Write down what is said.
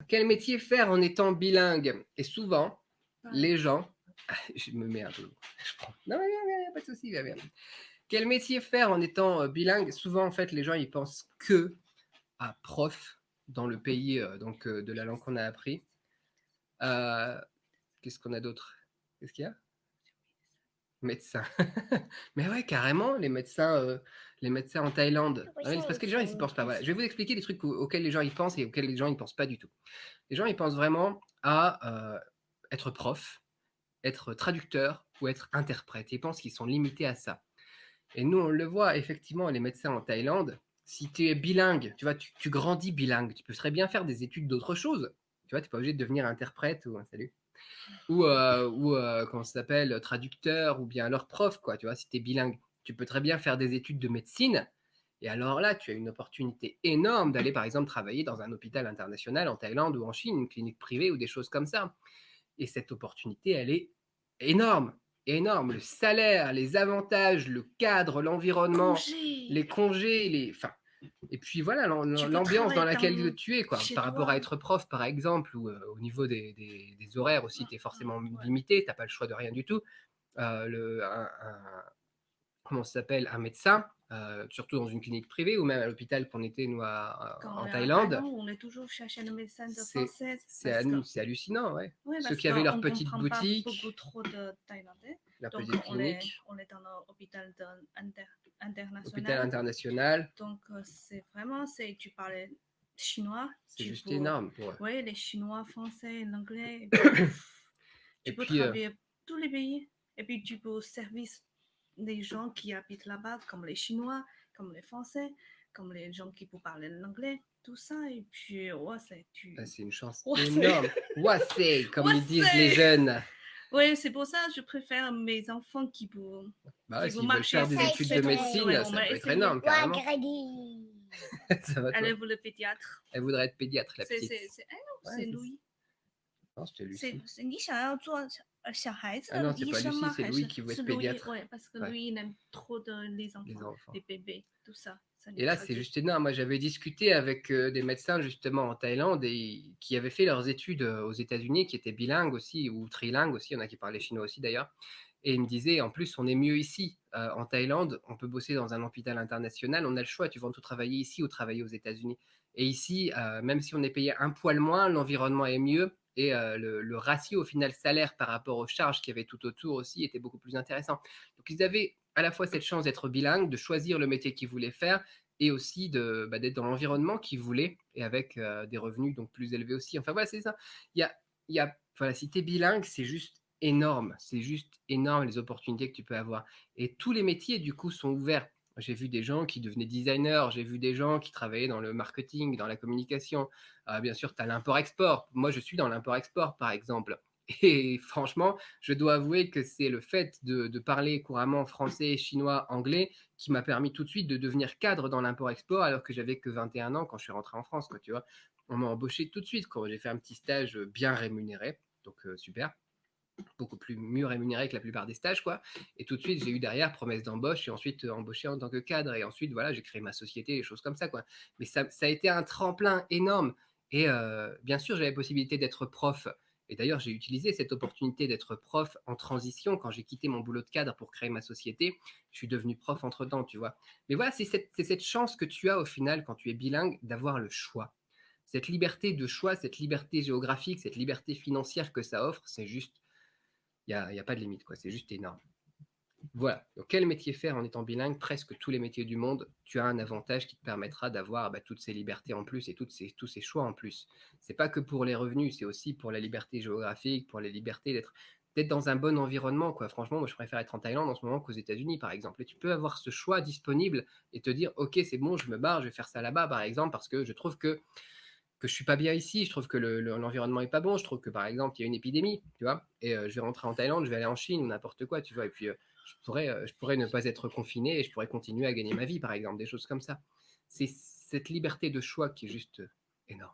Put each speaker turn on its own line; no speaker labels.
Quel métier faire en étant bilingue? Et souvent,
Pareil.
les gens je me mets un peu je prends non, mais viens, pas de souci, viens. Quel métier faire en étant, bilingue? Souvent, en fait, les gens, ils pensent qu'à prof dans le pays, de la langue qu'on a appris. Heu, Qu'est-ce qu'on a d'autre? Qu'est-ce qu'il y a? Médecin. Mais ouais, carrément, les médecins en Thaïlande. Ah oui, c'est parce que les gens, ils y pensent pas. Voilà, je vais vous expliquer les trucs auxquels les gens y pensent et auxquels les gens y pensent pas du tout. Les gens, ils pensent vraiment à, être prof, être traducteur ou être interprète. Ils pensent qu'ils sont limités à ça. Et nous, on le voit effectivement, les médecins en Thaïlande, si tu es bilingue, tu vois, tu grandis bilingue, tu peux très bien faire des études d'autre chose. Tu vois, tu n'es pas obligé de devenir interprète ou salut comment ça s'appelle, traducteur ou bien alors prof, quoi, tu vois, si tu es bilingue. Tu peux très bien faire des études de médecine. Et alors là, tu as une opportunité énorme d'aller, par exemple, travailler dans un hôpital international en Thaïlande ou en Chine, une clinique privée ou des choses comme ça. Et cette opportunité, elle est énorme, énorme. Le salaire, les avantages, le cadre, l'environnement,
Congé.
les congés, enfin, et puis voilà,
Tu peux
l'ambiance dans
travailler
laquelle tu es, quoi.
chez
Par rapport à
toi.
être prof, par exemple, ou au niveau des horaires aussi, tu es forcément
Ouais.
limité, tu n'as pas le choix de rien du tout. Comment ça s'appelle, un médecin, surtout dans une clinique privée ou même à l'hôpital qu'on était, nous,
Quand on
en
est en
Thaïlande,
Thaïlande, on est toujours chercher une médecin de
c'est
française parce que,
c'est hallucinant, ouais.
ouais,
Ceux
parce
qui avaient
qu'on
leur
ne
petite
comprend pas beaucoup
boutique,
trop de thaïlandais.
la
Donc,
petite clinique,
on est dans un hôpital
hôpital
international.
international,
Donc, c'est vraiment, tu parlais chinois,
c'est juste énorme pour eux.
ouais, les chinois, français, l'anglais, et puis,
Et
tu peux
puis,
travailler tous les pays. Et puis, tu peux servir des gens qui habitent là-bas, comme les chinois, comme les français, comme les gens qui peuvent parler l'anglais, tout ça. Et puis, ouais,
c'est une chance
ouais,
énorme. Wassay, comme
ouais,
ils disent les jeunes.
ouais, c'est pour ça que je préfère mes enfants
Bah ouais,
qui vont
s'ils veulent
marcher
faire des études de médecine,
on
ça
va
peut être
essayer.
énorme, carrément. Ça va, toi?
Allez, vous le pédiatre.
Elle voudrait être pédiatre, la petite.
Eh non,
Ouais,
c'est Louis.
non, c'était Lucie.
你想要做小孩子
Ah
的
non, c'est
医
pas
生
Lucie,
吗？c'est 还
Louis
是
qui veut être
是 Louis？
pédiatre.
Ouais, parce que
Ouais,
Louis il aime trop les
les
enfants,
enfants.
les bébés, tout ça. Ça
Et
nous
là, c'est
traduit.
juste énorme. Moi, j'avais discuté avec des médecins justement en Thaïlande et qui avaient fait leurs études aux États-Unis, qui étaient bilingues aussi ou trilingues aussi. Il y en a qui parlaient chinois aussi d'ailleurs. Et ils me disaient, en plus, on est mieux ici. En Thaïlande, on peut bosser dans un hôpital international. On a le choix. Tu vas tout travailler ici ou travailler aux États-Unis. Et ici, même si on est payé un poil moins, l'environnement est mieux. Et le ratio au final salaire par rapport aux charges qu'il y avait tout autour aussi était beaucoup plus intéressant. Donc ils avaient à la fois cette chance d'être bilingues, de choisir le métier qu'ils voulaient faire et aussi d'être dans l'environnement qu'ils voulaient et avec des revenus donc plus élevés aussi. Enfin voilà, c'est ça. Voilà, si tu es bilingue, c'est juste énorme les opportunités que tu peux avoir. Et tous les métiers du coup sont ouverts. J'ai vu des gens qui devenaient designers, j'ai vu des gens qui travaillaient dans le marketing, dans la communication. Bien sûr, tu as l'import-export. Moi, je suis dans l'import-export, par exemple. Et franchement, je dois avouer que c'est le fait de parler couramment français, chinois, anglais qui m'a permis tout de suite de devenir cadre dans l'import-export alors que j'avais que 21 ans quand je suis rentré en France, quoi, tu vois. On m'a embauché tout de suite quand j'ai fait un petit stage bien rémunéré, donc super, beaucoup plus mieux rémunéré que la plupart des stages, quoi. Et tout de suite, j'ai eu derrière promesse d'embauche et ensuite embauché en tant que cadre. Et ensuite, voilà, j'ai créé ma société, des choses comme ça, quoi. Mais ça a été un tremplin énorme. Et bien sûr, j'avais la possibilité d'être prof. Et d'ailleurs, j'ai utilisé cette opportunité d'être prof en transition quand j'ai quitté mon boulot de cadre pour créer ma société. Je suis devenu prof entre-temps, tu vois. Mais voilà, c'est cette chance que tu as au final quand tu es bilingue d'avoir le choix. Cette liberté de choix, cette liberté géographique, cette liberté financière que ça offre, c'est juste y a pas de limite, quoi. C'est juste énorme. Voilà. Donc, quel métier faire en étant bilingue? Presque tous les métiers du monde, tu as un avantage qui te permettra d'avoir toutes ces libertés en plus et tous ces choix en plus. C'est pas que pour les revenus, c'est aussi pour la liberté géographique, pour les libertés d'être dans un bon environnement, quoi. Franchement, moi, je préfère être en Thaïlande en ce moment qu'aux États-Unis, par exemple. Et tu peux avoir ce choix disponible et te dire, ok, c'est bon, je me barre, je vais faire ça là-bas, par exemple, parce que je trouve que je suis pas bien ici, je trouve que l'environnement est pas bon, je trouve que par exemple il y a une épidémie, tu vois, et je vais rentrer en Thaïlande, je vais aller en Chine ou n'importe quoi, tu vois, et puis je pourrais ne pas être confiné et je pourrais continuer à gagner ma vie, par exemple, des choses comme ça. C'est cette liberté de choix qui est juste énorme.